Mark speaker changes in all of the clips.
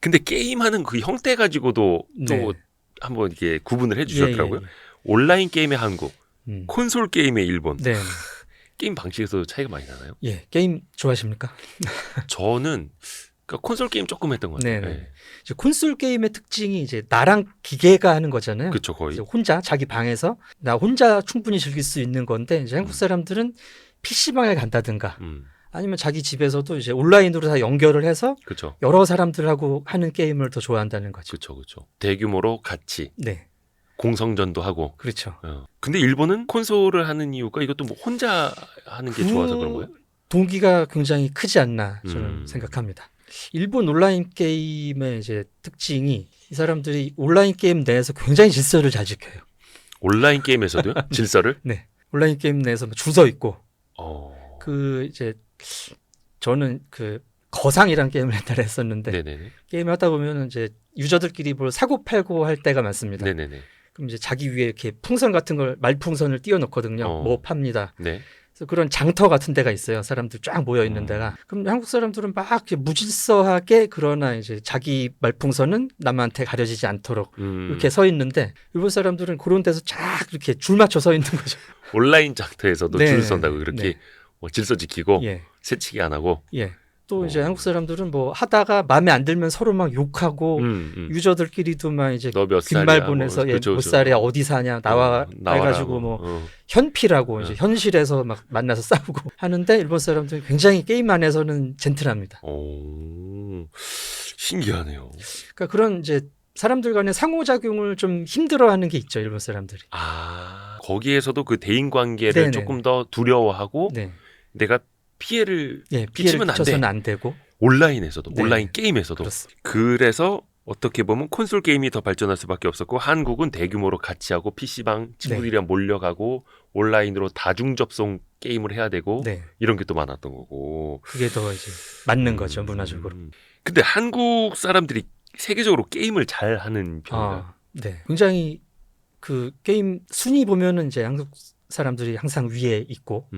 Speaker 1: 근데 게임하는 그 형태 가지고도 또
Speaker 2: 네.
Speaker 1: 한번 이렇게 구분을 해주셨더라고요.
Speaker 2: 예, 예.
Speaker 1: 온라인 게임의 한국,
Speaker 2: 음.
Speaker 1: 콘솔 게임의 일본.
Speaker 2: 네.
Speaker 1: 게임 방식에서 차이가 많이 나나요?
Speaker 2: 예, 게임 좋아하십니까?
Speaker 1: 저는 그러니까 콘솔 게임 조금 했던 것 같아요.
Speaker 2: 네네.
Speaker 1: 네.
Speaker 2: 이제 콘솔 게임의 특징이 이제 나랑 기계가 하는 거잖아요.
Speaker 1: 그렇죠, 거의.
Speaker 2: 이제 혼자 자기 방에서 나 혼자 충분히 즐길 수 있는 건데 이제 한국 사람들은 PC방에 간다든가 아니면 자기 집에서도 이제 온라인으로 다 연결을 해서
Speaker 1: 그렇죠,
Speaker 2: 여러 사람들하고 하는 게임을 더 좋아한다는 거죠.
Speaker 1: 그렇죠, 그렇죠. 대규모로 같이
Speaker 2: 네,
Speaker 1: 공성전도 하고.
Speaker 2: 그렇죠.
Speaker 1: 근데 일본은 콘솔을 하는 이유가 이것도 뭐 혼자 하는 게 좋아서 그런 거예요?
Speaker 2: 동기가 굉장히 크지 않나 저는
Speaker 1: 음.
Speaker 2: 생각합니다. 일본 온라인 게임의 이제 특징이 이 사람들이 온라인 게임 내에서 굉장히 질서를 잘 지켜요.
Speaker 1: 온라인 게임에서도요? 질서를?
Speaker 2: 네, 온라인 게임 내에서 주서 있고
Speaker 1: 어.
Speaker 2: 그 이제 저는 그 거상이란 게임을 옛날에 했었는데
Speaker 1: 네네네.
Speaker 2: 게임을 하다 보면 이제 유저들끼리 뭘 사고 팔고 할 때가 많습니다.
Speaker 1: 네네네.
Speaker 2: 그럼 이제 자기 위에 이렇게 풍선 같은 걸 말풍선을 띄워놓거든요. 뭐 팝니다.
Speaker 1: 네.
Speaker 2: 그래서 그런 장터 같은 데가 있어요. 사람들 쫙 모여 있는 데가. 그럼 한국 사람들은 막 이렇게 무질서하게 그러나 이제 자기 말풍선은 남한테 가려지지 않도록 이렇게 서 있는데 일본 사람들은 그런 데서 쫙 이렇게 줄 맞춰 서 있는 거죠.
Speaker 1: 온라인 장터에서도
Speaker 2: 네.
Speaker 1: 줄 선다고 그렇게
Speaker 2: 네.
Speaker 1: 뭐 질서 지키고
Speaker 2: 예.
Speaker 1: 새치기 안 하고.
Speaker 2: 예. 또 이제 한국 사람들은 뭐 하다가 마음에 안 들면 서로 막 욕하고 유저들끼리도 막 이제
Speaker 1: 너 몇 살이야?
Speaker 2: 귓말 보내서
Speaker 1: 뭐,
Speaker 2: 예,
Speaker 1: 그쵸,
Speaker 2: 몇
Speaker 1: 그쵸.
Speaker 2: 살이야 어디 사냐 나와
Speaker 1: 나와라,
Speaker 2: 해가지고 뭐 현피라고 이제 현실에서 막 만나서 싸우고 하는데 일본 사람들이 굉장히 게임 안에서는 젠틀합니다.
Speaker 1: 오, 신기하네요.
Speaker 2: 그러니까 그런 이제 사람들 간의 상호작용을 좀 힘들어하는 게 있죠 일본 사람들이.
Speaker 1: 아, 거기에서도 그 대인 관계를
Speaker 2: 네네네.
Speaker 1: 조금 더 두려워하고
Speaker 2: 네.
Speaker 1: 내가 피해를
Speaker 2: 예, 피해를
Speaker 1: 끼치면 안 돼.
Speaker 2: 끼쳐서는 안 되고.
Speaker 1: 온라인에서도,
Speaker 2: 네.
Speaker 1: 온라인 게임에서도.
Speaker 2: 그렇습니다.
Speaker 1: 그래서 어떻게 보면 콘솔 게임이 더 발전할 수밖에 없었고 한국은 대규모로 같이 하고 PC방 친구들이랑 몰려가고 온라인으로 다중 접속 게임을 해야 되고
Speaker 2: 네.
Speaker 1: 이런 게 또 많았던 거고.
Speaker 2: 그게 더 이제 맞는 거죠 문화적으로.
Speaker 1: 근데 한국 사람들이 세계적으로 게임을 잘 하는 편인가요?
Speaker 2: 네. 굉장히 그 게임 순위 보면은 이제 한국 사람들이 항상 위에 있고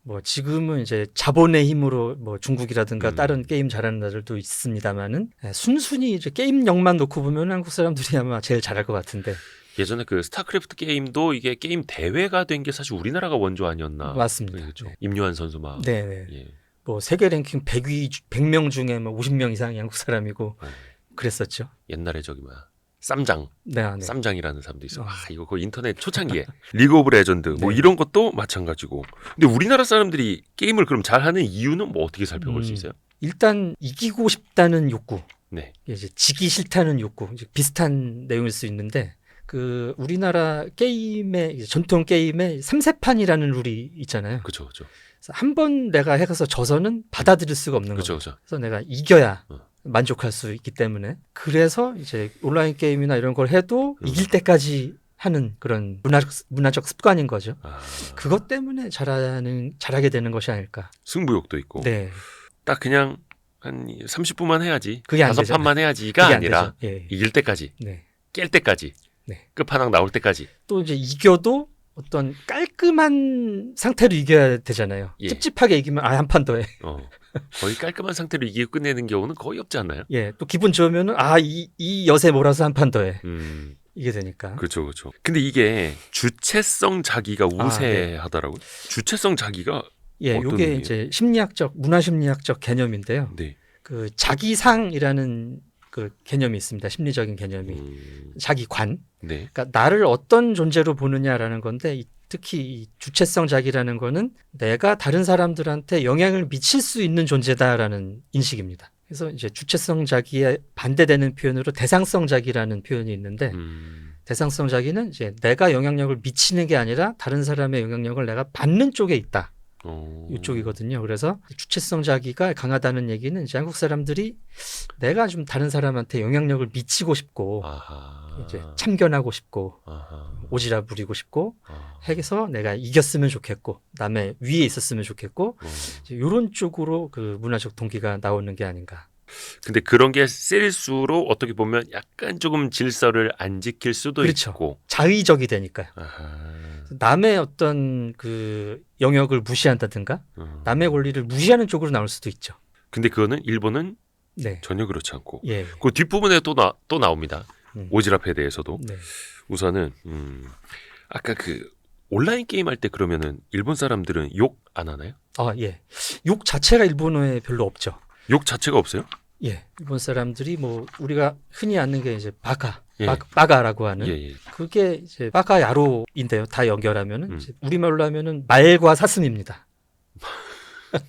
Speaker 2: 뭐 지금은 이제 자본의 힘으로 뭐 중국이라든가 다른 게임 잘하는 나라들도 있습니다만은 순순히 이제 게임력만 놓고 보면 한국 사람들이 아마 제일 잘할 것 같은데.
Speaker 1: 예전에 그 스타크래프트 게임도 이게 게임 대회가 된 게 사실 우리나라가 원조 아니었나?
Speaker 2: 맞습니다.
Speaker 1: 그렇죠.
Speaker 2: 네.
Speaker 1: 임요한 선수 막.
Speaker 2: 네.
Speaker 1: 예.
Speaker 2: 뭐 세계 랭킹 100명 중에 뭐 50명 이상이 한국 사람이고 그랬었죠.
Speaker 1: 옛날에 저기 뭐야 쌈장,
Speaker 2: 네.
Speaker 1: 쌈장이라는 사람도 있어. 아 이거 그 인터넷 초창기에 리그 오브 레전드 뭐
Speaker 2: 네.
Speaker 1: 이런 것도 마찬가지고. 근데 우리나라 사람들이 게임을 그럼 잘하는 이유는 뭐 어떻게 살펴볼 수 있어요?
Speaker 2: 일단 이기고 싶다는 욕구.
Speaker 1: 네.
Speaker 2: 이제 지기 싫다는 욕구. 이제 비슷한 내용일 수 있는데 그 우리나라 게임의 전통 게임의 삼세판이라는 룰이 있잖아요.
Speaker 1: 그렇죠, 그렇죠.
Speaker 2: 한 번 내가 해서 져서는 받아들일 수가 없는 거죠.
Speaker 1: 그렇죠.
Speaker 2: 그래서 내가 이겨야 만족할 수 있기 때문에 그래서 이제 온라인 게임이나 이런 걸 해도 이길 때까지 하는 그런 문화적 습관인 거죠.
Speaker 1: 아,
Speaker 2: 그것 때문에 잘하게 되는 것이 아닐까.
Speaker 1: 승부욕도 있고.
Speaker 2: 네,
Speaker 1: 딱 그냥 한 30분만 해야지.
Speaker 2: 그게 안
Speaker 1: 5판만 해야지가
Speaker 2: 그게 안
Speaker 1: 아니라
Speaker 2: 되죠. 예.
Speaker 1: 이길 때까지,
Speaker 2: 네.
Speaker 1: 깰 때까지,
Speaker 2: 네.
Speaker 1: 끝판왕 나올 때까지.
Speaker 2: 또 이제 이겨도 어떤 깔끔한 상태로 이겨야 되잖아요.
Speaker 1: 예.
Speaker 2: 찝찝하게 이기면 한 판 더 해.
Speaker 1: 거의 깔끔한 상태로 이기고 끝내는 경우는 거의 없지 않나요?
Speaker 2: 예, 또 기분 좋으면은 이 엿에 몰아서 한 판 더 해. 이게 되니까.
Speaker 1: 그렇죠, 그렇죠. 근데 이게 주체성 자기가 우세하더라고요. 주체성 자기가
Speaker 2: 예,
Speaker 1: 어떤
Speaker 2: 요게
Speaker 1: 의미예요?
Speaker 2: 이제 문화심리학적 개념인데요.
Speaker 1: 네.
Speaker 2: 그 자기상이라는 그 개념이 있습니다. 심리적인 개념이. 자기관.
Speaker 1: 네.
Speaker 2: 그러니까 나를 어떤 존재로 보느냐라는 건데 특히 이 주체성 자기라는 거는 내가 다른 사람들한테 영향을 미칠 수 있는 존재다라는 인식입니다. 그래서 이제 주체성 자기에 반대되는 표현으로 대상성 자기라는 표현이 있는데 대상성 자기는 이제 내가 영향력을 미치는 게 아니라 다른 사람의 영향력을 내가 받는 쪽에 있다. 이쪽이거든요. 그래서 주체성 자기가 강하다는 얘기는 이제 한국 사람들이 내가 좀 다른 사람한테 영향력을 미치고 싶고 이제 참견하고 싶고 오지랖 부리고 싶고 해서 내가 이겼으면 좋겠고 남의 위에 있었으면 좋겠고 이런 쪽으로 그 문화적 동기가 나오는 게 아닌가.
Speaker 1: 근데 그런 게 셀수록 어떻게 보면 약간 조금 질서를 안 지킬 수도
Speaker 2: 그렇죠.
Speaker 1: 있고
Speaker 2: 자의적이 되니까요.
Speaker 1: 아하.
Speaker 2: 남의 어떤 그 영역을 무시한다든가 남의 권리를 무시하는 쪽으로 나올 수도 있죠.
Speaker 1: 근데 그거는 일본은
Speaker 2: 네.
Speaker 1: 전혀 그렇지 않고
Speaker 2: 예.
Speaker 1: 그 뒷부분에 또 나옵니다.
Speaker 2: 음.
Speaker 1: 오지랖에 대해서도
Speaker 2: 네.
Speaker 1: 우선은 아까 그 온라인 게임 할 때 그러면은 일본 사람들은 욕 안 하나요?
Speaker 2: 아, 예. 욕 자체가 일본어에 별로 없죠.
Speaker 1: 욕 자체가 없어요?
Speaker 2: 예. 일본 사람들이 뭐 우리가 흔히 아는 게 이제 바카,
Speaker 1: 예.
Speaker 2: 바가라고 하는
Speaker 1: 예, 예.
Speaker 2: 그게 이제 바가야로인데요. 다 연결하면은 이제 우리말로 하면은 말과 사슴입니다.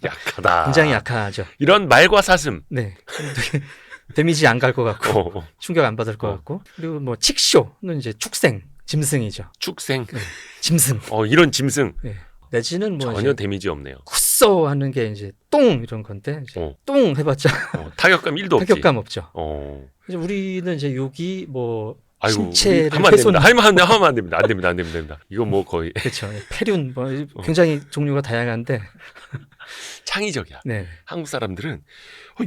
Speaker 1: 약하다.
Speaker 2: 굉장히 약하죠.
Speaker 1: 이런 말과 사슴.
Speaker 2: 네. 데미지 안 갈 것 같고 충격 안 받을 것 같고 그리고 뭐 칙쇼는 이제 축생, 짐승이죠.
Speaker 1: 축생.
Speaker 2: 짐승.
Speaker 1: 이런 짐승.
Speaker 2: 네. 내지는 뭐
Speaker 1: 전혀 데미지 없네요.
Speaker 2: 쿠써 하는 게 이제 똥 이런 건데 이제 똥 해봤자
Speaker 1: 타격감 1도 없지.
Speaker 2: 타격감 없죠.
Speaker 1: 이제
Speaker 2: 우리는 이제 욕이 뭐
Speaker 1: 아이고,
Speaker 2: 신체를
Speaker 1: 하면 안
Speaker 2: 훼손
Speaker 1: 됩니다. 하면 안 됩니다. 안 됩니다. 안 됩니다. 이거 뭐 거의
Speaker 2: 그렇죠. 폐륜 뭐 굉장히 종류가 다양한데
Speaker 1: 창의적이야.
Speaker 2: 네.
Speaker 1: 한국 사람들은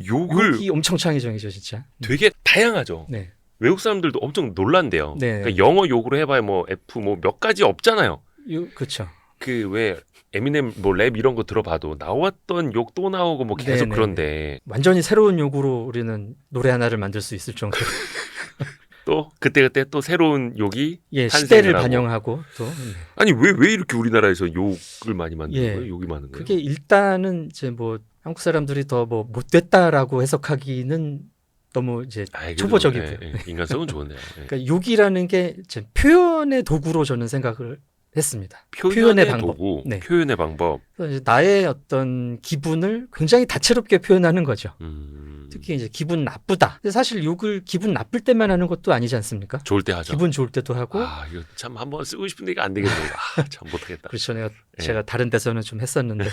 Speaker 1: 욕을
Speaker 2: 욕이 엄청 창의적이죠, 진짜.
Speaker 1: 되게 다양하죠.
Speaker 2: 네.
Speaker 1: 외국 사람들도 엄청 놀란대요.
Speaker 2: 네.
Speaker 1: 그러니까 영어 욕으로 해봐야 뭐 F 뭐 몇 가지 없잖아요.
Speaker 2: 그렇죠.
Speaker 1: 그 왜 에미넴 뭐 랩 이런 거 들어봐도 나왔던 욕 또 나오고 뭐 계속
Speaker 2: 네네.
Speaker 1: 그런데
Speaker 2: 완전히 새로운 욕으로 우리는 노래 하나를 만들 수 있을 정도로
Speaker 1: 또 그때 또 새로운 욕이
Speaker 2: 예,
Speaker 1: 탄생을
Speaker 2: 시대를
Speaker 1: 하고.
Speaker 2: 반영하고 또
Speaker 1: 아니 왜 이렇게 우리나라에서 욕을 많이 만드는
Speaker 2: 예.
Speaker 1: 거예요? 욕이 많은 거예요?
Speaker 2: 그게 일단은 이제 뭐 한국 사람들이 더 뭐 못됐다라고 해석하기는 너무 이제
Speaker 1: 아이,
Speaker 2: 초보적이고요.
Speaker 1: 인간성은 좋은데요. 예.
Speaker 2: 그러니까 욕이라는 게 이제 표현의 도구로 저는 생각을 했습니다.
Speaker 1: 표현의 방법. 도구,
Speaker 2: 네.
Speaker 1: 표현의 방법.
Speaker 2: 그래서 이제 나의 어떤 기분을 굉장히 다채롭게 표현하는 거죠.
Speaker 1: 음,
Speaker 2: 특히 이제 기분 나쁘다. 근데 사실 욕을 기분 나쁠 때만 하는 것도 아니지 않습니까?
Speaker 1: 좋을 때 하죠.
Speaker 2: 기분 좋을 때도 하고.
Speaker 1: 이거 참 한번 쓰고 싶은데 이거 안 되겠네. 참 못하겠다.
Speaker 2: 그렇죠.
Speaker 1: 예.
Speaker 2: 제가 다른 데서는 좀 했었는데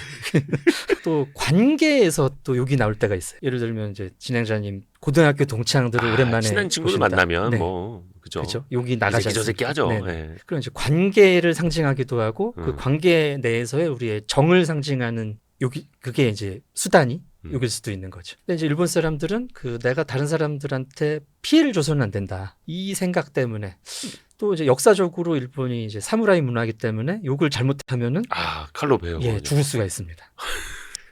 Speaker 2: 또 관계에서 또 욕이 나올 때가 있어요. 예를 들면 이제 진행자님 고등학교 동창들을 오랜만에
Speaker 1: 친한 친구들
Speaker 2: 보신다.
Speaker 1: 만나면
Speaker 2: 네.
Speaker 1: 뭐 그죠.
Speaker 2: 그렇죠. 욕이
Speaker 1: 이
Speaker 2: 나가지
Speaker 1: 새끼 저 새끼
Speaker 2: 않습니까?
Speaker 1: 하죠.
Speaker 2: 네.
Speaker 1: 예.
Speaker 2: 그럼 이제 관계를 상징하기도 하고 그 관계 내에서의 우리의 정을 상징하는 욕이 그게 이제 수단이 욕일 수도 있는 거죠. 근데 이제 일본 사람들은 그 내가 다른 사람들한테 피해를 줘서는 안 된다. 이 생각 때문에 또 이제 역사적으로 일본이 이제 사무라이 문화이기 때문에 욕을 잘못하면은
Speaker 1: 칼로 베요.
Speaker 2: 예, 죽을 수가 있습니다.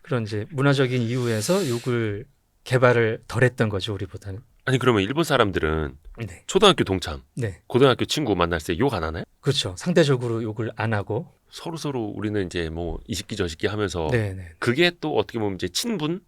Speaker 2: 그런 이제 문화적인 이유에서 욕을 개발을 덜 했던 거죠, 우리보다는.
Speaker 1: 아니 그러면 일본 사람들은
Speaker 2: 네.
Speaker 1: 초등학교 동창,
Speaker 2: 네.
Speaker 1: 고등학교 친구 만날 때 욕 안 하나요?
Speaker 2: 그렇죠. 상대적으로 욕을 안 하고.
Speaker 1: 서로 우리는 이제 뭐 이 새끼 저 새끼 하면서
Speaker 2: 네네.
Speaker 1: 그게 또 어떻게 보면 이제 친분의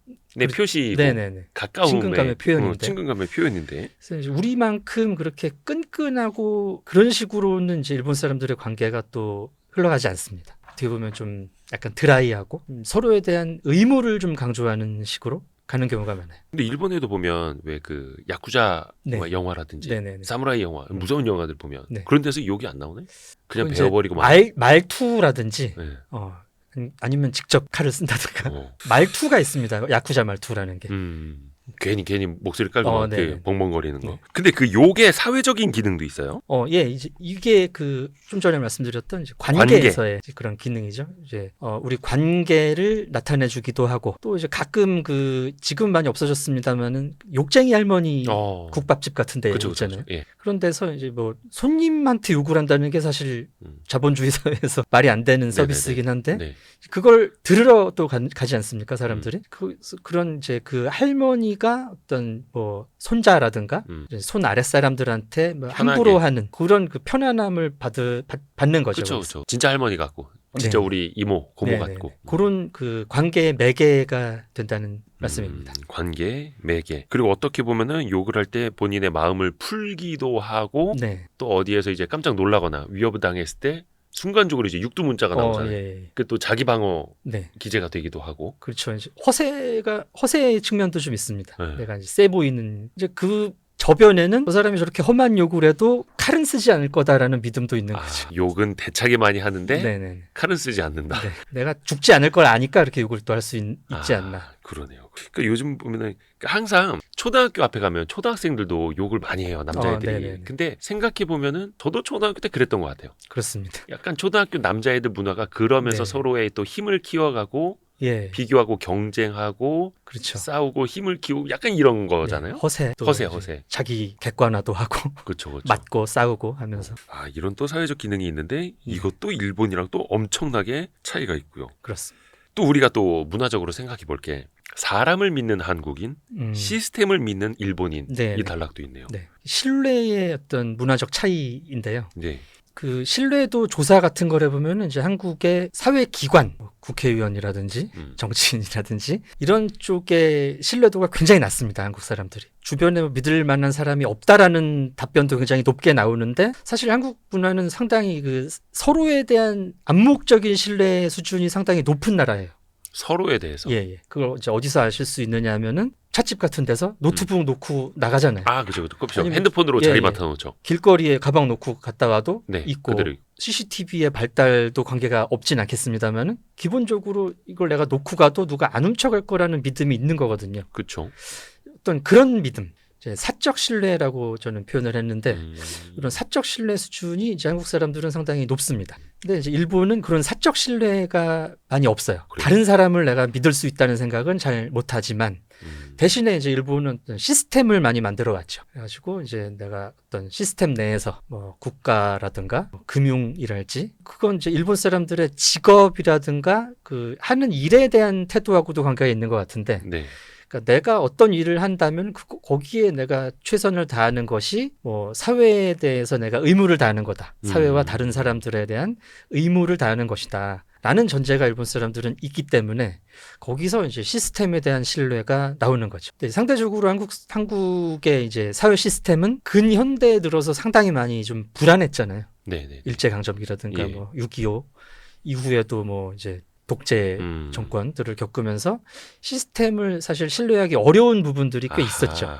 Speaker 1: 표시고
Speaker 2: 네네네.
Speaker 1: 가까움의
Speaker 2: 친근감의 표현인데.
Speaker 1: 친근감의 표현인데.
Speaker 2: 그래서 이제 우리만큼 그렇게 끈끈하고 그런 식으로는 이제 일본 사람들의 관계가 또 흘러가지 않습니다. 어떻게 보면 좀 약간 드라이하고 서로에 대한 의무를 좀 강조하는 식으로 가는 경우가 많아요.
Speaker 1: 근데 일본에도 보면 왜 그 야쿠자
Speaker 2: 네.
Speaker 1: 영화라든지
Speaker 2: 네네네.
Speaker 1: 사무라이 영화 무서운 영화들 보면
Speaker 2: 네.
Speaker 1: 그런 데서 욕이 안 나오네? 그냥
Speaker 2: 이제
Speaker 1: 베어버리고
Speaker 2: 말투라든지
Speaker 1: 네.
Speaker 2: 아니면 직접 칼을 쓴다든가
Speaker 1: 어.
Speaker 2: 말투가 있습니다. 야쿠자 말투라는 게.
Speaker 1: 괜히 목소리 깔고 막
Speaker 2: 네네.
Speaker 1: 이렇게 벙벙거리는 거.
Speaker 2: 네.
Speaker 1: 근데 그 욕의 사회적인 기능도 있어요?
Speaker 2: 예, 이제 이게 그 좀 전에 말씀드렸던 이제 관계에서의 이제 그런 기능이죠. 이제 우리 관계를 나타내주기도 하고 또 이제 가끔 그 지금 많이 없어졌습니다만은 욕쟁이 할머니 국밥집 같은데 있잖아요.
Speaker 1: 예.
Speaker 2: 그런 데서 이제 뭐 손님한테 욕을 한다는 게 사실 자본주의 사회에서 말이 안 되는 서비스이긴 한데
Speaker 1: 네.
Speaker 2: 그걸 들으러 또 가지 않습니까 사람들이? 그런 이제 그 할머니가 어떤 뭐 손자라든가 이제 손 아랫 사람들한테 뭐 함부로 하는 그런 그 편안함을 받는 거죠.
Speaker 1: 그렇죠. 진짜 할머니 같고, 진짜
Speaker 2: 네.
Speaker 1: 우리 이모, 고모
Speaker 2: 네네네.
Speaker 1: 같고.
Speaker 2: 그런 그 관계의 매개가 된다는 말씀입니다.
Speaker 1: 관계, 매개. 그리고 어떻게 보면은 욕을 할 때 본인의 마음을 풀기도 하고,
Speaker 2: 네.
Speaker 1: 또 어디에서 이제 깜짝 놀라거나 위협을 당했을 때 순간적으로 이제 육두 문자가 나오잖아요.
Speaker 2: 예.
Speaker 1: 그 또 자기 방어
Speaker 2: 네.
Speaker 1: 기제가 되기도 하고.
Speaker 2: 그렇죠. 이제 허세의 측면도 좀 있습니다.
Speaker 1: 네.
Speaker 2: 내가 이제 세 보이는 이제 그 저변에는 저 사람이 저렇게 험한 욕을 해도 칼은 쓰지 않을 거다라는 믿음도 있는 거죠.
Speaker 1: 욕은 대차게 많이 하는데
Speaker 2: 네네.
Speaker 1: 칼은 쓰지 않는다.
Speaker 2: 네. 내가 죽지 않을 걸 아니까 이렇게 욕을 또 할 수 있지 않나.
Speaker 1: 그러네요. 그러니까 요즘 보면은 항상 초등학교 앞에 가면 초등학생들도 욕을 많이 해요, 남자애들이.
Speaker 2: 네네네.
Speaker 1: 근데 생각해 보면은 저도 초등학교 때 그랬던 것 같아요.
Speaker 2: 그렇습니다.
Speaker 1: 약간 초등학교 남자애들 문화가 그러면서
Speaker 2: 네.
Speaker 1: 서로의 또 힘을 키워가고
Speaker 2: 예.
Speaker 1: 비교하고 경쟁하고
Speaker 2: 그렇죠.
Speaker 1: 싸우고 힘을 키우고 약간 이런 거잖아요.
Speaker 2: 허세. 또
Speaker 1: 허세.
Speaker 2: 자기 객관화도 하고
Speaker 1: 그렇죠.
Speaker 2: 맞고 싸우고 하면서.
Speaker 1: 이런 또 사회적 기능이 있는데 이것도 일본이랑 또 엄청나게 차이가 있고요.
Speaker 2: 그렇습니다.
Speaker 1: 또 우리가 또 문화적으로 생각해 볼 게 사람을 믿는 한국인, 시스템을 믿는 일본인
Speaker 2: 네,
Speaker 1: 이
Speaker 2: 네.
Speaker 1: 단락도 있네요.
Speaker 2: 네. 신뢰의 어떤 문화적 차이인데요.
Speaker 1: 네.
Speaker 2: 그 신뢰도 조사 같은 걸 해보면 이제 한국의 사회기관, 뭐 국회의원이라든지 정치인이라든지 이런 쪽의 신뢰도가 굉장히 낮습니다. 한국 사람들이. 주변에 믿을 만한 사람이 없다라는 답변도 굉장히 높게 나오는데 사실 한국 문화는 상당히 그 서로에 대한 암묵적인 신뢰 수준이 상당히 높은 나라예요.
Speaker 1: 서로에 대해서.
Speaker 2: 예, 예. 그걸 이제 어디서 아실 수 있느냐 하면은 찻집 같은 데서 노트북 놓고 나가잖아요.
Speaker 1: 아, 그죠. 그죠.
Speaker 2: 아니면-
Speaker 1: 핸드폰으로
Speaker 2: 예,
Speaker 1: 자리
Speaker 2: 예.
Speaker 1: 맡아놓죠.
Speaker 2: 길거리에 가방 놓고 갔다 와도
Speaker 1: 네,
Speaker 2: 있고
Speaker 1: 그대로.
Speaker 2: CCTV의 발달도 관계가 없진 않겠습니다만은 기본적으로 이걸 내가 놓고 가도 누가 안 훔쳐갈 거라는 믿음이 있는 거거든요.
Speaker 1: 그렇죠.
Speaker 2: 어떤 그런 믿음, 이제 사적 신뢰라고 저는 표현을 했는데 이런 사적 신뢰 수준이 이제 한국 사람들은 상당히 높습니다. 근데 이제 일본은 그런 사적 신뢰가 많이 없어요.
Speaker 1: 그래요?
Speaker 2: 다른 사람을 내가 믿을 수 있다는 생각은 잘 못하지만 대신에 이제 일본은 어떤 시스템을 많이 만들어 왔죠. 그래가지고 이제 내가 어떤 시스템 내에서 뭐 국가라든가 뭐 금융이랄지 그건 이제 일본 사람들의 직업이라든가 그 하는 일에 대한 태도하고도 관계가 있는 것 같은데
Speaker 1: 네.
Speaker 2: 그러니까 내가 어떤 일을 한다면 거기에 내가 최선을 다하는 것이 뭐 사회에 대해서 내가 의무를 다하는 거다. 사회와 다른 사람들에 대한 의무를 다하는 것이다. 라는 전제가 일본 사람들은 있기 때문에 거기서 이제 시스템에 대한 신뢰가 나오는 거죠. 근데 상대적으로 한국의 이제 사회 시스템은 근현대에 들어서 상당히 많이 좀 불안했잖아요.
Speaker 1: 네네.
Speaker 2: 일제강점기라든가
Speaker 1: 예.
Speaker 2: 뭐 6.25 이후에도 뭐 이제 독재 정권들을 겪으면서 시스템을 사실 신뢰하기 어려운 부분들이 꽤 있었죠.
Speaker 1: 아하.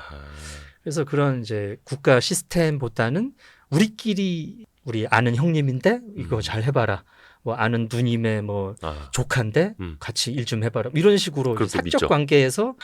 Speaker 2: 그래서 그런 이제 국가 시스템보다는 우리끼리 우리 아는 형님인데 이거 잘 해봐라. 뭐 아는 누님의 뭐 조카인데 같이 일 좀 해봐라. 이런 식으로 사적
Speaker 1: 믿죠.
Speaker 2: 관계에서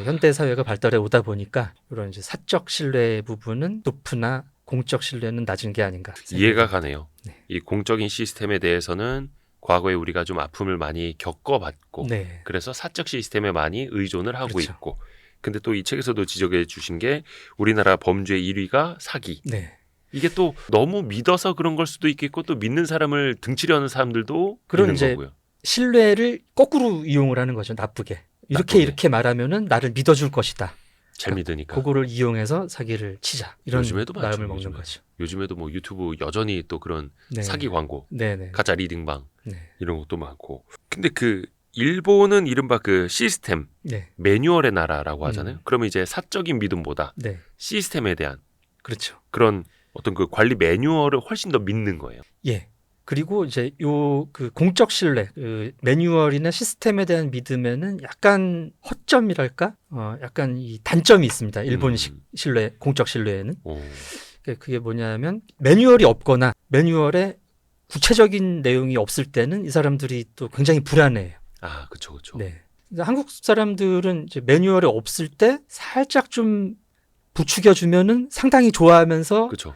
Speaker 2: 현대 사회가 발달해 오다 보니까 이런 이제 사적 신뢰 부분은 높으나 공적 신뢰는 낮은 게 아닌가.
Speaker 1: 이해가 가네요.
Speaker 2: 네.
Speaker 1: 이 공적인 시스템에 대해서는 과거에 우리가 좀 아픔을 많이 겪어봤고
Speaker 2: 네.
Speaker 1: 그래서 사적 시스템에 많이 의존을 하고
Speaker 2: 그렇죠.
Speaker 1: 있고 근데 또 이 책에서도 지적해 주신 게 우리나라 범죄 1위가 사기.
Speaker 2: 네.
Speaker 1: 이게 또 너무 믿어서 그런 걸 수도 있겠고 또 믿는 사람을 등치려는 사람들도
Speaker 2: 그런
Speaker 1: 있는
Speaker 2: 이제
Speaker 1: 거고요.
Speaker 2: 신뢰를 거꾸로 이용을 하는 거죠. 나쁘게. 이렇게 말하면은 나를 믿어줄 것이다.
Speaker 1: 잘 믿으니까.
Speaker 2: 그거를 이용해서 사기를 치자. 이런
Speaker 1: 요즘에도 많죠,
Speaker 2: 마음을 먹는
Speaker 1: 요즘에.
Speaker 2: 거죠.
Speaker 1: 요즘에도 뭐 유튜브 여전히 또 그런
Speaker 2: 네.
Speaker 1: 사기 광고,
Speaker 2: 네네.
Speaker 1: 가짜 리딩방
Speaker 2: 네.
Speaker 1: 이런 것도 많고. 근데 그 일본은 이른바 그 시스템,
Speaker 2: 네.
Speaker 1: 매뉴얼의 나라라고 하잖아요. 그러면 이제 사적인 믿음보다
Speaker 2: 네.
Speaker 1: 시스템에 대한
Speaker 2: 그렇죠.
Speaker 1: 그런 어떤 그 관리 매뉴얼을 훨씬 더 믿는 거예요.
Speaker 2: 예. 그리고 이제 요 그 공적 신뢰, 그 매뉴얼이나 시스템에 대한 믿음에는 약간 허점이랄까? 약간 이 단점이 있습니다. 일본식 신뢰, 공적 신뢰에는.
Speaker 1: 오.
Speaker 2: 그게 뭐냐면 매뉴얼이 없거나 매뉴얼에 구체적인 내용이 없을 때는 이 사람들이 또 굉장히 불안해요.
Speaker 1: 아, 그렇죠, 그렇죠.
Speaker 2: 네. 근데 한국 사람들은 이제 매뉴얼이 없을 때 살짝 좀 부추겨주면은 상당히 좋아하면서
Speaker 1: 그렇죠.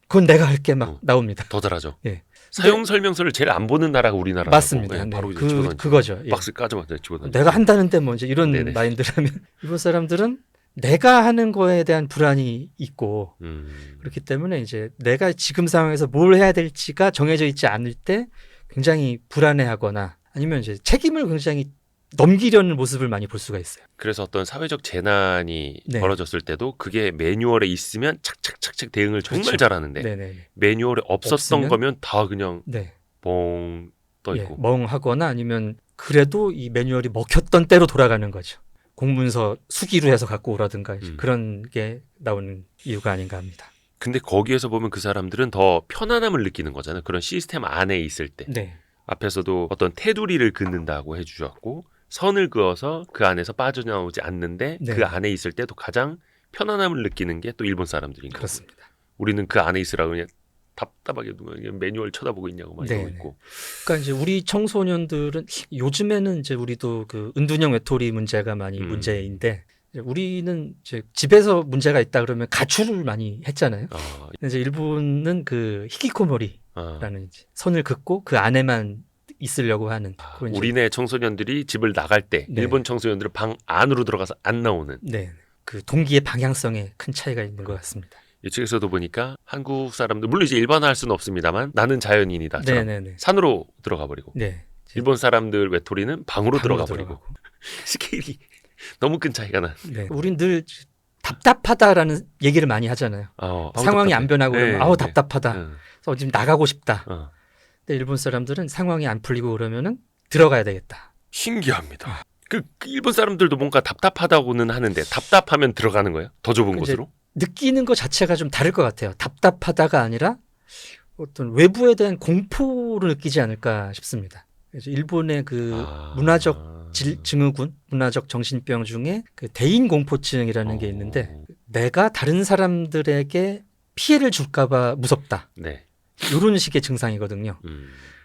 Speaker 2: 그건 내가 할게 막 나옵니다.
Speaker 1: 더 잘하죠.
Speaker 2: 예.
Speaker 1: 사용 설명서를 제일 안 보는 나라가 우리나라라고.
Speaker 2: 맞습니다.
Speaker 1: 네, 바로
Speaker 2: 네.
Speaker 1: 이제 집어던지고.
Speaker 2: 그거죠. 예.
Speaker 1: 박스 까자마자 집어던지고.
Speaker 2: 내가 한다는데 뭐 이제 이런
Speaker 1: 네네.
Speaker 2: 마인드라면 일본 사람들은 내가 하는 거에 대한 불안이 있고 그렇기 때문에 이제 내가 지금 상황에서 뭘 해야 될지가 정해져 있지 않을 때 굉장히 불안해하거나 아니면 이제 책임을 굉장히 넘기려는 모습을 많이 볼 수가 있어요.
Speaker 1: 그래서 어떤 사회적 재난이
Speaker 2: 네.
Speaker 1: 벌어졌을 때도 그게 매뉴얼에 있으면 착착착착 대응을 정말
Speaker 2: 그렇죠.
Speaker 1: 잘하는데
Speaker 2: 네네.
Speaker 1: 매뉴얼에 없었던
Speaker 2: 없으면?
Speaker 1: 거면 다 그냥
Speaker 2: 네.
Speaker 1: 뻥 떠
Speaker 2: 예,
Speaker 1: 있고.
Speaker 2: 멍하거나 아니면 그래도 이 매뉴얼이 먹혔던 때로 돌아가는 거죠. 공문서 수기로 해서 갖고 오라든가 이제 그런 게 나오는 이유가 아닌가 합니다.
Speaker 1: 근데 거기에서 보면 그 사람들은 더 편안함을 느끼는 거잖아요. 그런 시스템 안에 있을 때.
Speaker 2: 네.
Speaker 1: 앞에서도 어떤 테두리를 긋는다고 해주셨고 선을 그어서 그 안에서 빠져나오지 않는데
Speaker 2: 네.
Speaker 1: 그 안에 있을 때도 가장 편안함을 느끼는 게 또 일본 사람들인 거고.
Speaker 2: 그렇습니다.
Speaker 1: 우리는 그 안에 있으라고 그냥 답답하게 그냥 매뉴얼 쳐다보고 있냐고 막 이러고
Speaker 2: 네.
Speaker 1: 있고.
Speaker 2: 그러니까 이제 우리 청소년들은 요즘에는 이제 우리도 그 은둔형 외톨이 문제가 많이 문제인데 이제 우리는 이제 집에서 문제가 있다 그러면 가출을 많이 했잖아요. 근데 이제 일본은 그 히키코모리라는 이제 선을 긋고 그 안에만 있으려고 하는. 그건 이제
Speaker 1: 우리네 청소년들이 집을 나갈 때
Speaker 2: 네.
Speaker 1: 일본 청소년들은 방 안으로 들어가서 안 나오는.
Speaker 2: 네. 그 동기의 방향성에 큰 차이가 있는 것 같습니다.
Speaker 1: 이 책에서도 보니까 한국 사람들 물론 이제 일반화할 수는 없습니다만 나는 자연인이다처럼
Speaker 2: 네네네.
Speaker 1: 산으로 들어가 버리고.
Speaker 2: 네.
Speaker 1: 일본 사람들 외톨이는 방으로 들어가 버리고
Speaker 2: 들어가고.
Speaker 1: 스케일이 너무 큰 차이가 나.
Speaker 2: 네. 우린 늘 답답하다라는 얘기를 많이 하잖아요. 상황이 안 변하고 그러면 아우 답답하다. 그래서 지금 나가고 싶다. 근데 일본 사람들은 상황이 안 풀리고 그러면은 들어가야 되겠다.
Speaker 1: 신기합니다. 그 일본 사람들도 뭔가 답답하다고는 하는데 답답하면 들어가는 거예요? 더 좁은
Speaker 2: 이제
Speaker 1: 곳으로?
Speaker 2: 느끼는 것 자체가 좀 다를 것 같아요. 답답하다가 아니라 어떤 외부에 대한 공포를 느끼지 않을까 싶습니다. 그래서 일본의 그 문화적 증후군, 문화적 정신병 중에 그 대인 공포증이라는 게 있는데 내가 다른 사람들에게 피해를 줄까봐 무섭다.
Speaker 1: 네.
Speaker 2: 이런 식의 증상이거든요.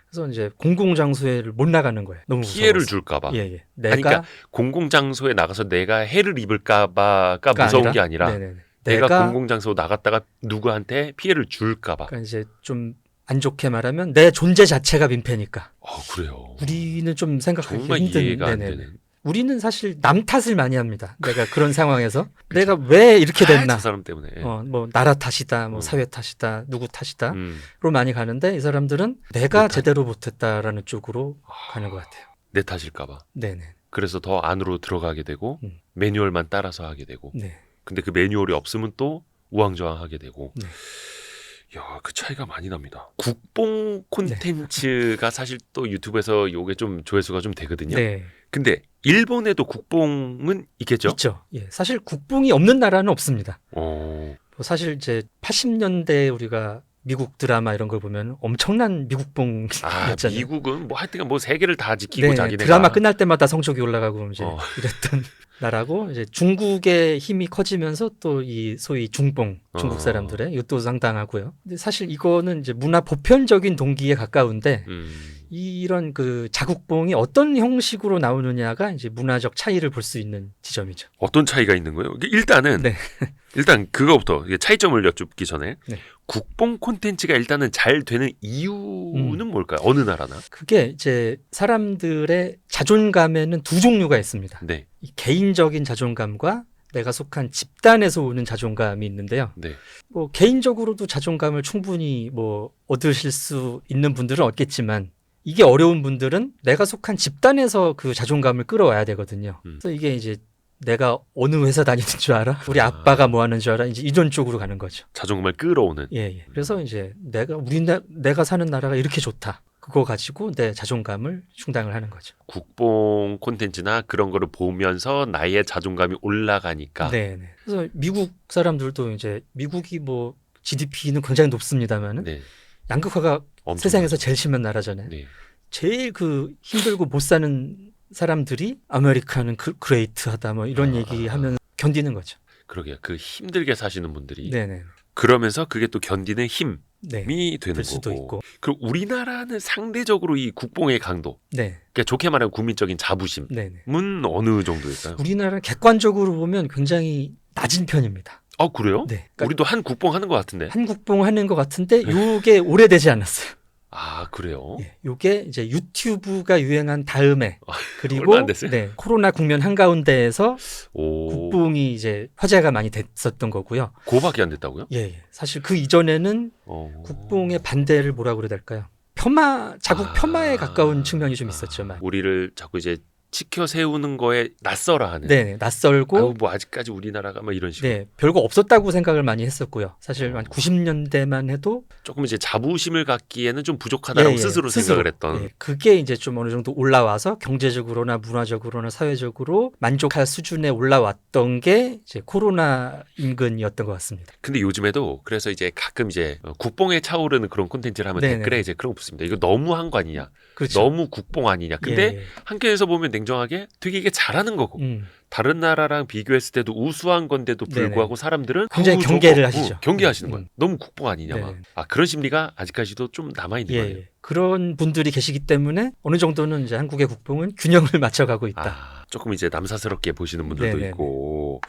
Speaker 2: 그래서 이제 공공장소에 못 나가는 거예요. 너무 무서워서.
Speaker 1: 피해를 줄까봐.
Speaker 2: 예.
Speaker 1: 그러니까 공공장소에 나가서 내가 해를 입을까봐가 무서운 게 아니라
Speaker 2: 네네네.
Speaker 1: 내가 공공장소 나갔다가 누구한테 피해를 줄까봐.
Speaker 2: 그러니까 이제 좀 안 좋게 말하면 내 존재 자체가 민폐니까.
Speaker 1: 그래요.
Speaker 2: 우리는 좀 생각하기
Speaker 1: 정말
Speaker 2: 힘든.
Speaker 1: 이해가 안 되는.
Speaker 2: 우리는 사실 남 탓을 많이 합니다. 내가 그런 상황에서 내가 왜 이렇게 됐나.
Speaker 1: 저 사람 때문에.
Speaker 2: 뭐 나라 탓이다, 뭐 사회 탓이다, 누구 탓이다로 많이 가는데 이 사람들은 내가 제대로 못했다라는 쪽으로 가는 것 같아요.
Speaker 1: 내 탓일까봐.
Speaker 2: 네네.
Speaker 1: 그래서 더 안으로 들어가게 되고 매뉴얼만 따라서 하게 되고.
Speaker 2: 네.
Speaker 1: 근데 그 매뉴얼이 없으면 또 우왕좌왕하게 되고.
Speaker 2: 네.
Speaker 1: 야, 그 차이가 많이 납니다. 국뽕 콘텐츠가 사실 또 유튜브에서 요게 좀 조회수가 좀 되거든요.
Speaker 2: 네.
Speaker 1: 근데 일본에도 국뽕은 있겠죠?
Speaker 2: 있죠. 예. 사실 국뽕이 없는 나라는 없습니다.
Speaker 1: 뭐
Speaker 2: 사실 이제 80년대 우리가 미국 드라마 이런 걸 보면 엄청난 미국뽕이었잖아요.
Speaker 1: 미국은 뭐 하여튼 뭐 세계를 다 지키고 자기네가
Speaker 2: 드라마 끝날 때마다 성적이 올라가고 이제 이랬던 나라고 이제 중국의 힘이 커지면서 또 이 소위 중뽕 중국 사람들의 이것도 상당하고요. 근데 사실 이거는 이제 문화 보편적인 동기에 가까운데 이런 그 자국뽕이 어떤 형식으로 나오느냐가 이제 문화적 차이를 볼 수 있는 지점이죠.
Speaker 1: 어떤 차이가 있는 거예요? 일단은 일단 그거부터 차이점을 여쭙기 전에 국뽕 콘텐츠가 일단은 잘 되는 이유는 뭘까요? 어느 나라나?
Speaker 2: 그게 이제 사람들의 자존감에는 두 종류가 있습니다.
Speaker 1: 네.
Speaker 2: 이 개인적인 자존감과 내가 속한 집단에서 오는 자존감이 있는데요.
Speaker 1: 네.
Speaker 2: 뭐 개인적으로도 자존감을 충분히 뭐 얻으실 수 있는 분들은 얻겠지만 이게 어려운 분들은 내가 속한 집단에서 그 자존감을 끌어와야 되거든요. 그래서 이게 이제 내가 어느 회사 다니는 줄 알아? 우리 아빠가 뭐 하는 줄 알아? 이제 이런 쪽으로 가는 거죠.
Speaker 1: 자존감을 끌어오는.
Speaker 2: 예. 그래서 이제 내가 사는 나라가 이렇게 좋다. 그거 가지고 내 자존감을 충당을 하는 거죠.
Speaker 1: 국뽕 콘텐츠나 그런 거를 보면서 나의 자존감이 올라가니까.
Speaker 2: 네. 그래서 미국 사람들도 이제 미국이 뭐 GDP는 굉장히 높습니다만은 양극화가 세상에서 제일 심한 나라잖아요.
Speaker 1: 네.
Speaker 2: 제일 그 힘들고 못 사는 사람들이 아메리카는 그레이트하다 뭐 이런 얘기하면 견디는 거죠.
Speaker 1: 그러게요. 그 힘들게 사시는 분들이
Speaker 2: 네네.
Speaker 1: 그러면서 그게 또 견디는 힘이 되는
Speaker 2: 될 수도
Speaker 1: 거고.
Speaker 2: 있고.
Speaker 1: 그리고 우리나라는 상대적으로 이 국뽕의 강도, 그러니까 좋게 말하면 국민적인 자부심은 어느 정도일까요?
Speaker 2: 우리나라는 객관적으로 보면 굉장히 낮은 편입니다.
Speaker 1: 그래요?
Speaker 2: 네. 그러니까
Speaker 1: 우리도 한 국뽕 하는 것 같은데.
Speaker 2: 한 국뽕 하는 것 같은데 이게 오래되지 않았어요.
Speaker 1: 그래요?
Speaker 2: 이게 이제 유튜브가 유행한 다음에 그리고
Speaker 1: 얼마 안 됐어요?
Speaker 2: 코로나 국면 한가운데에서 국뽕이 이제 화제가 많이 됐었던 거고요.
Speaker 1: 그거밖에 안 됐다고요?
Speaker 2: 예. 사실 그 이전에는 국뽕의 반대를 뭐라고 그래야 될까요? 자국 폄하에 가까운 측면이 좀 있었죠.
Speaker 1: 우리를 자꾸 이제 지켜 세우는 거에 낯설어하는.
Speaker 2: 네, 낯설고.
Speaker 1: 뭐 아직까지 우리나라가 막 이런 식으로.
Speaker 2: 네, 별거 없었다고 생각을 많이 했었고요. 사실 한 90년대만 해도
Speaker 1: 조금 이제 자부심을 갖기에는 좀 부족하다고 스스로 생각을 했던.
Speaker 2: 그게 이제 좀 어느 정도 올라와서 경제적으로나 문화적으로나 사회적으로 만족할 수준에 올라왔던 게 이제 코로나 인근이었던 것 같습니다.
Speaker 1: 근데 요즘에도 그래서 이제 가끔 이제 국뽕에 차오르는 그런 콘텐츠를 하면 댓글에 이제 그런 거 붙습니다. 이거 너무 한 거 아니냐?
Speaker 2: 그렇죠.
Speaker 1: 너무 국뽕 아니냐? 근데 한편에서 보면 냉정하게 되게 이게 잘하는 거고 다른 나라랑 비교했을 때도 우수한 건데도 불구하고 사람들은
Speaker 2: 굉장히 경계를 하시죠.
Speaker 1: 경계하시는 거예요. 너무 국뽕 아니냐 막. 그런 심리가 아직까지도 좀 남아있는 거예요.
Speaker 2: 그런 분들이 계시기 때문에 어느 정도는 이제 한국의 국뽕은 균형을 맞춰가고 있다.
Speaker 1: 조금 이제 남사스럽게 보시는 분들도 있고.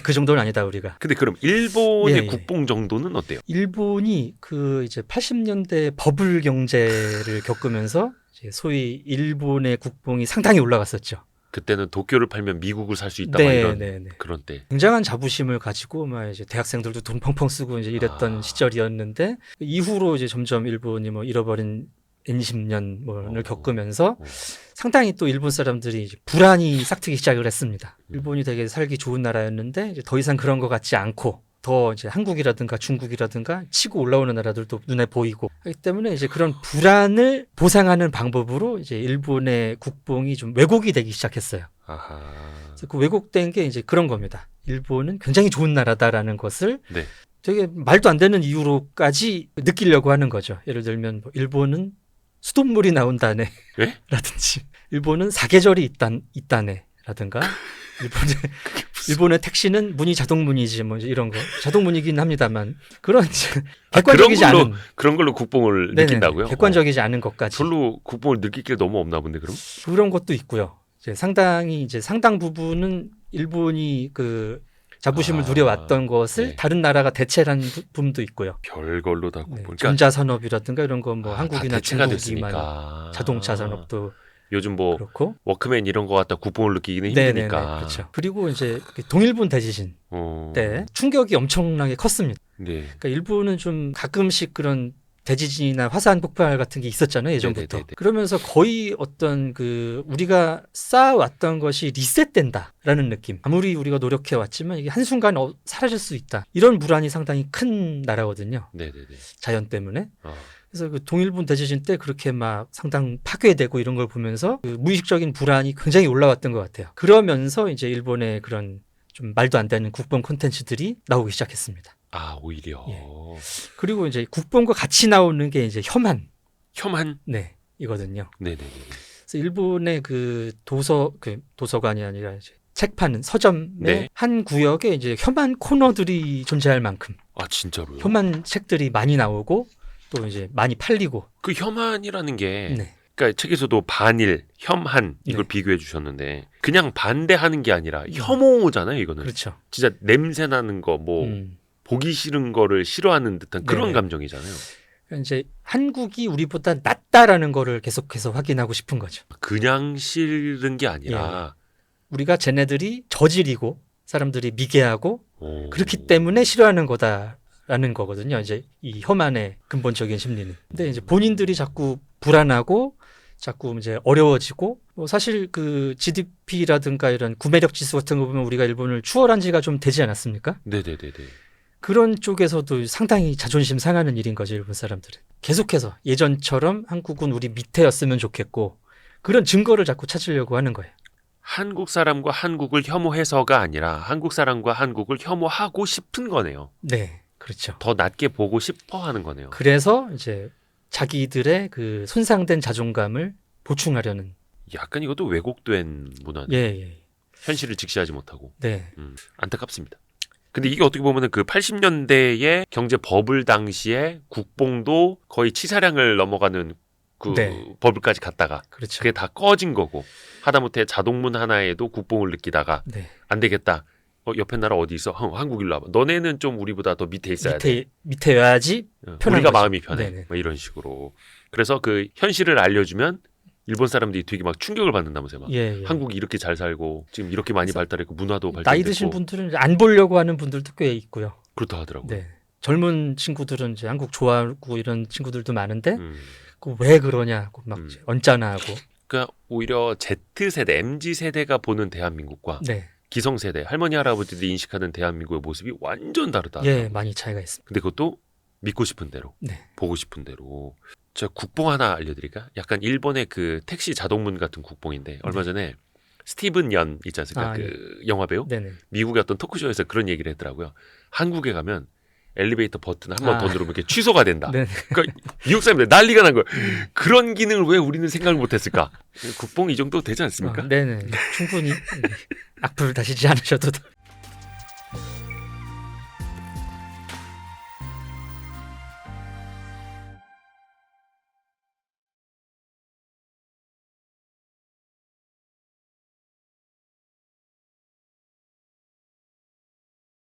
Speaker 2: 그 정도는 아니다 우리가.
Speaker 1: 근데 그럼 일본의 국뽕 정도는 어때요?
Speaker 2: 일본이 그 이제 80년대 버블 경제를 겪으면서 이제 소위 일본의 국뽕이 상당히 올라갔었죠.
Speaker 1: 그때는 도쿄를 팔면 미국을 살 수 있다 이런 그런 때.
Speaker 2: 굉장한 자부심을 가지고 막 이제 대학생들도 돈 펑펑 쓰고 이제 이랬던 시절이었는데 이후로 이제 점점 일본이 뭐 잃어버린 N10년을 겪으면서 상당히 또 일본 사람들이 이제 불안이 싹트기 시작을 했습니다. 일본이 되게 살기 좋은 나라였는데 이제 더 이상 그런 것 같지 않고 더 이제 한국이라든가 중국이라든가 치고 올라오는 나라들도 눈에 보이고 하기 때문에 이제 그런 불안을 보상하는 방법으로 이제 일본의 국뽕이 좀 왜곡이 되기 시작했어요.
Speaker 1: 아하.
Speaker 2: 그래서 그 왜곡된 게 이제 그런 겁니다. 일본은 굉장히 좋은 나라다라는 것을
Speaker 1: 네. 되게
Speaker 2: 말도 안 되는 이유로까지 느끼려고 하는 거죠. 예를 들면 뭐 일본은 수돗물이 나온다네
Speaker 1: 예?
Speaker 2: 라든지 일본은 사계절이 있다네 라든가 일본의 택시는 문이 자동문이지 뭐 이런 거 자동문이긴 합니다만 그런 객관적이지 않은
Speaker 1: 그런 걸로 국뽕을
Speaker 2: 네네네,
Speaker 1: 느낀다고요?
Speaker 2: 객관적이지 않은 것까지
Speaker 1: 별로 국뽕을 느낄 게 너무 없나 본데 그럼?
Speaker 2: 그런 것도 있고요. 이제 상당 부분은 일본이 그 자부심을 누려왔던 것을
Speaker 1: 네.
Speaker 2: 다른 나라가 대체한 부분도 있고요.
Speaker 1: 별걸로 다 국뽕.
Speaker 2: 네,
Speaker 1: 그러니까
Speaker 2: 전자산업이라든가 이런 거 뭐
Speaker 1: 다
Speaker 2: 한국이나
Speaker 1: 대체가
Speaker 2: 중국이 많이
Speaker 1: 됐으니까.
Speaker 2: 자동차 산업도
Speaker 1: 요즘 뭐
Speaker 2: 그렇고
Speaker 1: 워크맨 이런 거 갖다 국뽕을 느끼기는
Speaker 2: 네네네,
Speaker 1: 힘드니까.
Speaker 2: 그렇죠. 그리고 이제 동일본 대지진 때 충격이 엄청나게 컸습니다.
Speaker 1: 네.
Speaker 2: 그러니까 일본은 좀 가끔씩 그런 대지진이나 화산 폭발 같은 게 있었잖아요, 예전부터.
Speaker 1: 네네네네.
Speaker 2: 그러면서 거의 어떤 그 우리가 쌓아왔던 것이 리셋된다라는 느낌. 아무리 우리가 노력해 왔지만 이게 한순간 사라질 수 있다. 이런 불안이 상당히 큰 나라거든요.
Speaker 1: 네네네.
Speaker 2: 자연 때문에.
Speaker 1: 어.
Speaker 2: 그래서 그 동일본 대지진 때 그렇게 막 상당 파괴되고 이런 걸 보면서 그 무의식적인 불안이 굉장히 올라왔던 것 같아요. 그러면서 이제 일본의 그런 좀 말도 안 되는 국뽕 콘텐츠들이 나오기 시작했습니다.
Speaker 1: 아 오히려
Speaker 2: 예. 그리고 이제 국뽕과 같이 나오는 게 이제 혐한
Speaker 1: 혐한.
Speaker 2: 네 이거든요.
Speaker 1: 네네네.
Speaker 2: 그래서 일본의 그 도서관이 아니라 이제 책 파는 서점의
Speaker 1: 네.
Speaker 2: 한 구역에 이제 혐한 코너들이 존재할 만큼
Speaker 1: 아 진짜로요?
Speaker 2: 혐한 책들이 많이 나오고 또 이제 많이 팔리고.
Speaker 1: 그 혐한이라는 게
Speaker 2: 네.
Speaker 1: 그러니까 책에서도 반일, 혐한 이걸
Speaker 2: 네.
Speaker 1: 비교해 주셨는데 그냥 반대하는 게 아니라 혐오잖아요, 이거는.
Speaker 2: 그렇죠.
Speaker 1: 진짜 냄새 나는 거 뭐 보기 싫은 거를 싫어하는 듯한 그런
Speaker 2: 네네.
Speaker 1: 감정이잖아요.
Speaker 2: 그러니까 이제 한국이 우리보다 낫다라는 거를 계속해서 확인하고 싶은 거죠.
Speaker 1: 그냥 싫은 게 아니라
Speaker 2: 우리가 쟤네들이 저질이고 사람들이 미개하고
Speaker 1: 오.
Speaker 2: 그렇기 때문에 싫어하는 거다라는 거거든요. 이제 이 혐한의 근본적인 심리는. 근데 이제 본인들이 자꾸 불안하고 자꾸 이제 어려워지고 뭐 사실 그 GDP라든가 이런 구매력 지수 같은 거 보면 우리가 일본을 추월한 지가 좀 되지 않았습니까?
Speaker 1: 네네네네.
Speaker 2: 그런 쪽에서도 상당히 자존심 상하는 일인 거죠, 일본 사람들은. 계속해서 예전처럼 한국은 우리 밑에였으면 좋겠고 그런 증거를 자꾸 찾으려고 하는 거예요.
Speaker 1: 한국 사람과 한국을 혐오해서가 아니라 한국 사람과 한국을 혐오하고 싶은 거네요.
Speaker 2: 네, 그렇죠.
Speaker 1: 더 낮게 보고 싶어 하는 거네요.
Speaker 2: 그래서 이제 자기들의 그 손상된 자존감을 보충하려는.
Speaker 1: 약간 이것도 왜곡된 문화네.
Speaker 2: 예.
Speaker 1: 현실을 직시하지 못하고.
Speaker 2: 네.
Speaker 1: 안타깝습니다. 근데 이게 어떻게 보면은 그 80년대의 경제 버블 당시에 국뽕도 거의 치사량을 넘어가는 그
Speaker 2: 네.
Speaker 1: 버블까지 갔다가
Speaker 2: 그렇죠.
Speaker 1: 그게 다 꺼진 거고 하다못해 자동문 하나에도 국뽕을 느끼다가
Speaker 2: 네.
Speaker 1: 안 되겠다. 옆에 나라 어디 있어? 한국 일로 와봐. 너네는 좀 우리보다 더 밑에 있어야 돼.
Speaker 2: 밑에여야지 편한
Speaker 1: 우리가
Speaker 2: 거죠.
Speaker 1: 마음이 편해.
Speaker 2: 네네.
Speaker 1: 뭐 이런 식으로. 그래서 그 현실을 알려주면 일본 사람들이 되게 막 충격을 받는다면서요. 막
Speaker 2: 예.
Speaker 1: 한국이 이렇게 잘 살고 지금 이렇게 많이 발달했고 문화도 발달했고
Speaker 2: 나이 드신 분들은 이제 안 보려고 하는 분들도 꽤 있고요.
Speaker 1: 그렇다 하더라고요.
Speaker 2: 네. 젊은 친구들은 이제 한국 좋아하고 이런 친구들도 많은데
Speaker 1: 음.
Speaker 2: 그 왜 그러냐고 막 이제 언짢아하고.
Speaker 1: 그러니까 오히려 Z세대, MZ세대가 보는 대한민국과
Speaker 2: 네.
Speaker 1: 기성세대, 할머니 할아버지들이 인식하는 대한민국의 모습이 완전 다르다.
Speaker 2: 예, 많이 차이가 있습니다.
Speaker 1: 근데 그것도 믿고 싶은 대로,
Speaker 2: 네.
Speaker 1: 보고 싶은 대로. 제가 국뽕 하나 알려드릴까? 약간 일본의 그 택시 자동문 같은 국뽕인데 얼마 전에 스티븐 연 있지 않습니까?
Speaker 2: 아,
Speaker 1: 그 영화 배우?
Speaker 2: 네네.
Speaker 1: 미국의 어떤 토크쇼에서 그런 얘기를 했더라고요. 한국에 가면 엘리베이터 버튼 한 번 더
Speaker 2: 아.
Speaker 1: 누르면 이렇게 취소가 된다.
Speaker 2: 네.
Speaker 1: 그러니까 미국 사람들 난리가 난 거예요. 그런 기능을 왜 우리는 생각을 못했을까? 국뽕 이 정도 되지 않습니까?
Speaker 2: 네네. 충분히 악플 다시지 않으셔도